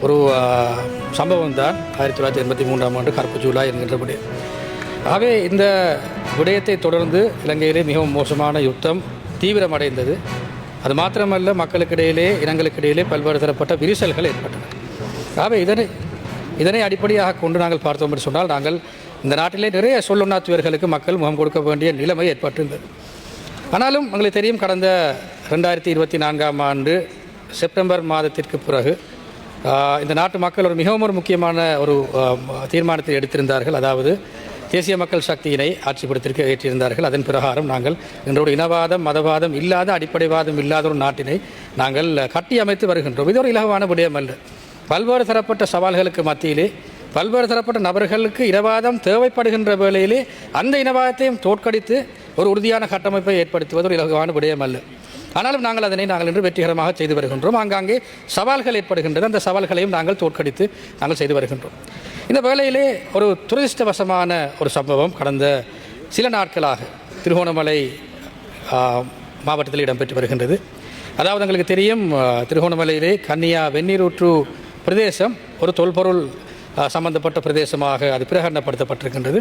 ஒரு சம்பவம் தான் 1983ஆம் ஆண்டு கருப்பு ஜூலை என்கின்ற விடயம். ஆகவே இந்த விடயத்தை தொடர்ந்து இலங்கையிலே மிகவும் மோசமான யுத்தம் தீவிரமடைந்தது. அது மாத்திரமல்ல, மக்களுக்கிடையிலே இனங்களுக்கிடையிலே பல்வேறு தரப்பட்ட விரிசல்கள் ஏற்பட்டன. ஆகவே இதனை அடிப்படையாக கொண்டு நாங்கள் பார்த்தோம் என்று சொன்னால், நாங்கள் இந்த நாட்டிலே நிறைய சொல்லுண்ணாத்துவர்களுக்கு மக்கள் முகம் கொடுக்க வேண்டிய நிலைமை ஏற்பட்டிருந்தது. ஆனாலும் உங்களுக்கு தெரியும், கடந்த 2024ஆம் ஆண்டு செப்டம்பர் மாதத்திற்கு பிறகு இந்த நாட்டு மக்கள் மிகவும் முக்கியமான ஒரு தீர்மானத்தை எடுத்திருந்தார்கள். அதாவது தேசிய மக்கள் சக்தியினை ஆட்சிப்படுத்திற்கு ஏற்றிருந்தார்கள். அதன் பிரகாரம் நாங்கள் எங்களோட இனவாதம் மதவாதம் இல்லாத அடிப்படைவாதம் இல்லாத ஒரு நாட்டினை நாங்கள் கட்டி அமைத்து வருகின்றோம். இது ஒரு இலகுவான விடயம் அல்ல. பல்வேறு தரப்பட்ட சவால்களுக்கு மத்தியிலே பல்வேறு தரப்பட்ட நபர்களுக்கு இனவாதம் தேவைப்படுகின்ற வேளையிலே அந்த இனவாதத்தையும் தோற்கடித்து ஒரு உறுதியான கட்டமைப்பை ஏற்படுத்துவது ஒரு இலகுவான விடயம் அல்ல. ஆனாலும் நாங்கள் இன்று வெற்றிகரமாக செய்து வருகின்றோம். ஆங்காங்கே சவால்கள் ஏற்படுகின்றது. அந்த சவால்களையும் நாங்கள் தோற்கடித்து நாங்கள் செய்து வருகின்றோம். இந்த வேளையிலே ஒரு துரதிர்ஷ்டவசமான ஒரு சம்பவம் கடந்த சில நாட்களாக திருகோணமலை மாவட்டத்தில் இடம்பெற்று வருகின்றது. அதாவது உங்களுக்கு தெரியும், திருகோணமலையிலே கன்னியா வெந்நீரூற்று பிரதேசம் ஒரு தொல்பொருள் சம்பந்தப்பட்ட பிரதேசமாக அது பிரகடனப்படுத்தப்பட்டிருக்கின்றது.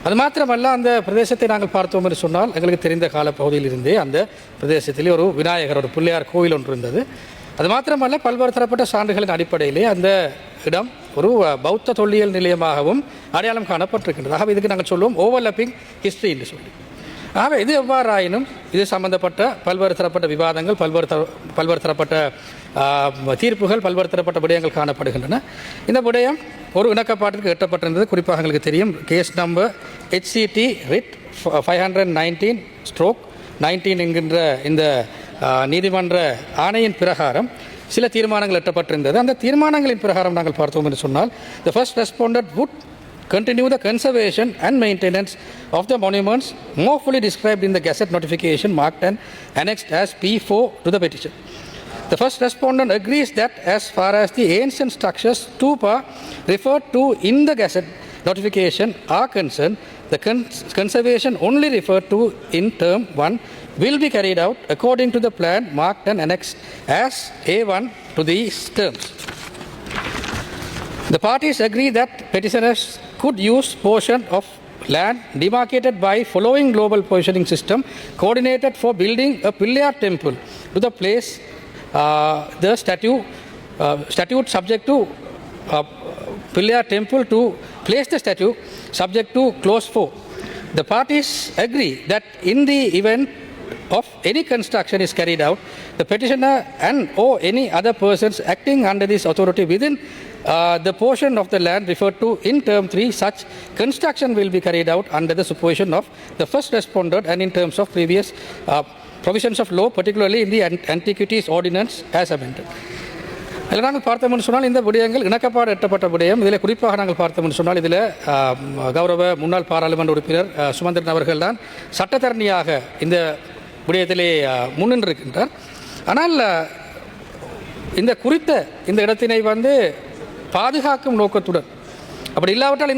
அது மாத்திரமல்ல, அந்த பிரதேசத்தை நாங்கள் பார்த்தோம் என்று சொன்னால், எங்களுக்கு தெரிந்த காலப்பகுதியில் இருந்தே அந்த பிரதேசத்திலே ஒரு விநாயகர் ஒரு பிள்ளையார் கோயில் ஒன்று இருந்தது. அது மாத்திரமல்ல, பல்வேறு தரப்பட்ட சான்றுகளின் அடிப்படையிலே அந்த இடம் ஒரு பௌத்த தொல்லியல் நிலையமாகவும் அடையாளம் காணப்பட்டிருக்கின்றது. ஆகவே இதுக்கு நாங்கள் சொல்லுவோம் ஓவர்லப்பிங் ஹிஸ்ட்ரி என்று சொல்லி. ஆகவே இது எவ்வாறாயினும் இது சம்பந்தப்பட்ட பல்வேறு தரப்பட்ட விவாதங்கள், பல்வேறு தரப்பட்ட தீர்ப்புகள், பல்வேறு தரப்பட்ட விடயங்கள் காணப்படுகின்றன. இந்த விடயம் ஒரு இணக்கப்பாட்டிற்கு எட்டப்பட்டிருந்தது. குறிப்பாக எங்களுக்கு தெரியும், கேஸ் நம்பர் HCT RIT 519/19 என்கின்ற இந்த நீதிமன்ற ஆணையின் பிரகாரம் சில தீர்மானங்கள் எட்டப்பட்டிருந்தது. அந்த தீர்மானங்களின் பிரகாரம் நாங்கள் பார்த்தோம் என்று சொன்னால், the first respondent would continue the conservation and maintenance of the monuments more fully described in the Gazette notification marked and annexed as P4 to the petition. The first respondent agrees that as far as the ancient structures stupa referred to in the Gazette notification are concerned, the conservation only referred to in term 1 will be carried out according to the plan marked and annexed as A1 to these terms. The parties agree that petitioners could use portion of land demarcated by following global positioning system coordinated for building a Pillayar temple to the place the statute subject to Pillayar temple to place the statue subject to clause 4. The parties agree that in the event of any construction is carried out, the petitioner and or any other persons acting under this authority within the portion of the land referred to in term 3, such construction will be carried out under the supervision of the first respondent and in terms of previous provisions of law, particularly in the Antiquities Ordinance as amended. இதில் நாங்கள் பார்த்தோம்னு சொன்னால், இந்த விடயங்கள் இணக்கப்பாடு எட்டப்பட்ட விடயம். இதில் குறிப்பாக நாங்கள் பார்த்தோம்னு சொன்னால், இதில் கௌரவ முன்னாள் பாராளுமன்ற உறுப்பினர் சுமந்திரன் அவர்கள் தான் சட்டத்தரணியாக இந்த விடயத்திலே முன்னின்றிருக்கின்றார். ஆனால் இந்த குறித்த இந்த இடத்தினை பாதுகாக்கும் நோக்கத்துடன், அப்படி இல்லாவிட்டால்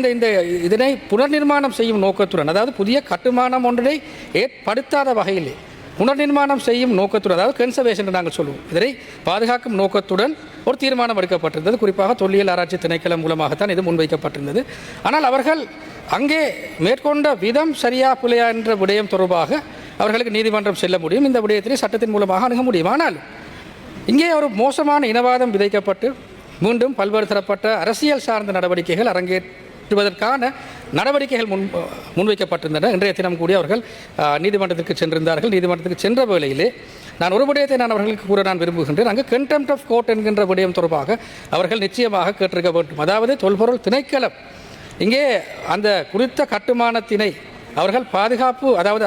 இதனை புனர்நிர்மாணம் செய்யும் நோக்கத்துடன், அதாவது புதிய கட்டுமானம் ஒன்றினை ஏற்படுத்தாத வகையிலே புனர்நிர்மாணம் செய்யும் நோக்கத்துடன், அதாவது கன்சர்வேஷன் என்று நாங்கள் சொல்லுவோம், இதனை பாதுகாக்கும் நோக்கத்துடன் ஒரு தீர்மானம் எடுக்கப்பட்டிருந்தது. குறிப்பாக தொல்லியல் ஆராய்ச்சி திணைக்களம் மூலமாகத்தான் இது முன்வைக்கப்பட்டிருந்தது. ஆனால் அவர்கள் அங்கே மேற்கொண்ட விதம் சரியா பிள்ளையா என்ற விடயம் தொடர்பாக அவர்களுக்கு நீதிமன்றம் செல்ல முடியும். இந்த விடயத்திலே சட்டத்தின் மூலமாக அணுக முடியும். ஆனால் இங்கே ஒரு மோசமான இனவாதம் விதைக்கப்பட்டு மீண்டும் பல்வேறு தரப்பட்ட அரசியல் சார்ந்த நடவடிக்கைகள் அரங்கேற்றுவதற்கான நடவடிக்கைகள் முன்வைக்கப்பட்டிருந்தன. இன்றைய தினம் கூடி அவர்கள் நீதிமன்றத்திற்கு சென்றிருந்தார்கள். நீதிமன்றத்துக்கு சென்ற வேளையிலே நான் ஒரு விடயத்தை அவர்களுக்கு கூற விரும்புகின்றேன். அங்கு கண்டெம்ப்ட் ஆஃப் கோர்ட் என்கின்ற விடயம் தொடர்பாக அவர்கள் நிச்சயமாக கேட்டிருக்க வேண்டும். அதாவது தொல்பொருள் திணைக்களம் இங்கே அந்த குறித்த கட்டுமானத்தினை அவர்கள் பாதுகாப்பு, அதாவது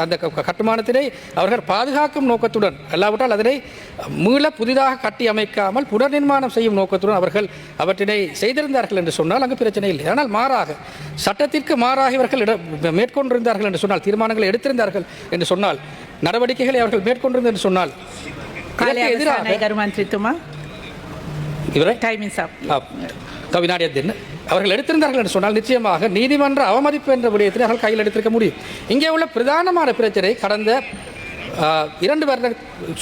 அந்த கட்டுமானத்தினை அவர்கள் பாதுகாக்கும் நோக்கத்துடன், அல்லாவிட்டால் அதனை மீள புதிதாக கட்டி அமைக்காமல் புனர்நிர்மாணம் செய்யும் நோக்கத்துடன் அவர்கள் அவற்றினை செய்திருந்தார்கள் என்று சொன்னால் அங்கு பிரச்சனை இல்லை. ஆனால் மாறாக சட்டத்திற்கு மாறாக இவர்கள் மேற்கொண்டிருந்தார்கள் என்று சொன்னால், தீர்மானங்களை எடுத்திருந்தார்கள் என்று சொன்னால், நடவடிக்கைகளை அவர்கள் மேற்கொண்டிருந்த என்று சொன்னால் அவர்கள் எடுத்திருந்தார்கள் என்று சொன்னால் நிச்சயமாக நீதிமன்ற அவமதிப்பு என்ற விடயத்தில் அவர்கள் கையில் எடுத்திருக்க முடியும். இங்கே உள்ள பிரதானமான பிரச்சனை கடந்த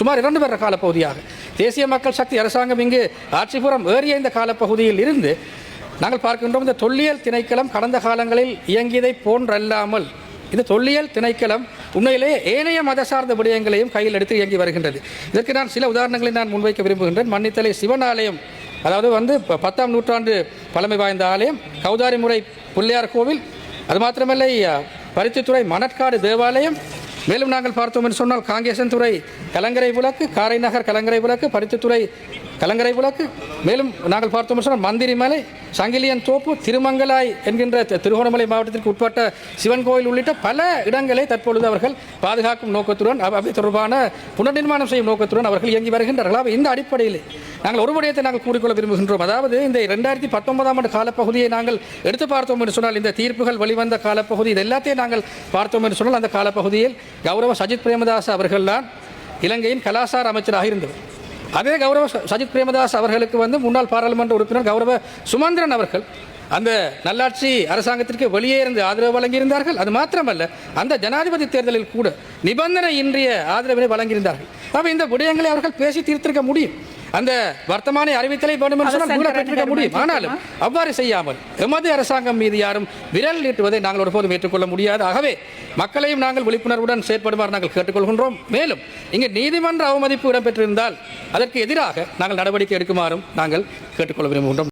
சுமார் 2 வருட கால பகுதியாக தேசிய மக்கள் சக்தி அரசாங்கம் இங்கு ஆட்சிபுறம் ஏறிய இந்த காலப்பகுதியில் இருந்து நாங்கள் பார்க்கின்றோம் இந்த தொல்லியல் திணைக்களம் கடந்த காலங்களில் இயங்கியதை போன்றல்லாமல் இந்த தொல்லியல் திணைக்களம் உண்மையிலே ஏனைய மத சார்ந்த விடயங்களையும் கையில் எடுத்து இயங்கி வருகின்றது. இதற்கு நான் சில உதாரணங்களை நான் முன்வைக்க விரும்புகின்றேன். மன்னித்தலை சிவன் ஆலயம், அதாவது 10ஆம் நூற்றாண்டு பழமை வாய்ந்த ஆலயம், கௌதாரிமுறை பிள்ளையார் கோவில், அது மாத்திரமல்ல பருத்தித்துறை மணற்காடு தேவாலயம், மேலும் நாங்கள் பார்த்தோம் என்று சொன்னால் காங்கேசன்துறை கலங்கரை விளக்கு, காரைநகர் கலங்கரை விளக்கு, பருத்தித்துறை கலங்கரை விளக்கு, மேலும் நாங்கள் பார்த்தோம் என்று சொன்னால் மந்திரிமலை, சங்கிலியன் தோப்பு, திருமங்கலாய் என்கின்ற திருகோணமலை மாவட்டத்திற்கு உட்பட்ட சிவன் கோயில் உள்ளிட்ட பல இடங்களை தற்பொழுது அவர்கள் பாதுகாக்கும் நோக்கத்துடன் அவை தொடர்பான புனர்நிர்மாணம் செய்யும் நோக்கத்துடன் அவர்கள் இயங்கி வருகின்றார்கள். இந்த அடிப்படையில் நாங்கள் ஒரு விடயத்தை நாங்கள் கூறிக்கொள்ள விரும்புகின்றோம். அதாவது இந்த 2019ஆம் ஆண்டு காலப்பகுதியை நாங்கள் எடுத்து பார்த்தோம் என்று சொன்னால், இந்த தீர்ப்புகள் வெளிவந்த காலப்பகுதி இது எல்லாத்தையும் நாங்கள் பார்த்தோம் என்று சொன்னால், அந்த காலப்பகுதியில் கௌரவ சஜித் பிரேமதாஸ் அவர்கள்தான் இலங்கையின் கலாசார அமைச்சராக இருந்தவர். அதே கௌரவ சஜித் பிரேமதாஸ் அவர்களுக்கு முன்னாள் பாராளுமன்ற உறுப்பினர் கௌரவ சுமந்திரன் அவர்கள் அந்த நல்லாட்சி அரசாங்கத்திற்கு வெளியே இருந்து ஆதரவு வழங்கியிருந்தார்கள். அது மாத்திரமல்ல, அந்த ஜனாதிபதி தேர்தலில் கூட நிபந்தனை இன்றைய ஆதரவினை வழங்கியிருந்தார்கள். அப்போ இந்த விடயங்களை அவர்கள் பேசி தீர்த்திருக்க முடியும். அந்த வர்த்தமானி அறிவித்தலை பெற்றிருக்க முடியும். ஆனாலும் அவ்வாறு செய்யாமல் எமது அரசாங்கம் மீது யாரும் விரல் நீட்டுவதை நாங்கள் ஒருபோதும் ஏற்றுக்கொள்ள முடியாது. ஆகவே மக்களையும் நாங்கள் விழிப்புணர்வுடன் செயற்படுமாறு நாங்கள் கேட்டுக்கொள்கின்றோம். மேலும் இங்கே நீதிமன்ற அவமதிப்பு இடம்பெற்றிருந்தால் அதற்கு எதிராக நாங்கள் நடவடிக்கை எடுக்குமாறும் நாங்கள் கேட்டுக்கொள்ள விரும்புகின்றோம்.